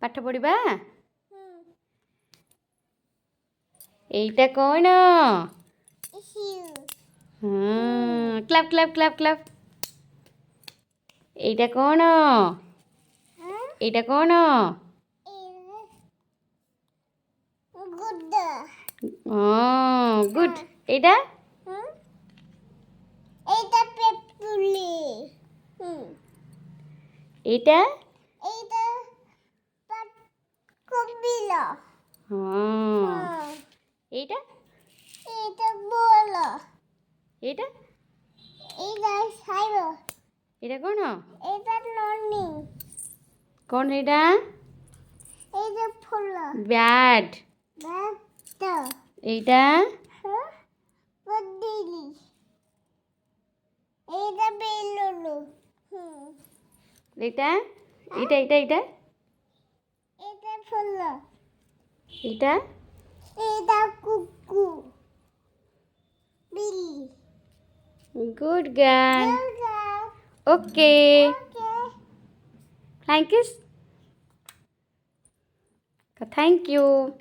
ପାଠ ପଢ଼ିବା। ଏଇଟା କ'ଣ? Clap clap clap clap. ଏଇଟା କ'ଣ? ଏଇଟା କ'ଣ? ଗୁଡ୍। ଏଇଟା ଏଇଟା ଏଇଟା ଏଇଟା ଏଇଟା କ'ଣ? କ'ଣ ଏଇଟା? ବ୍ୟାଟ୍। ଏଇଟା ଏଇଟା ଏଇଟା ଏଇଟା ଏଇଟା ଏଇଟା good girl. Okay. Thank you.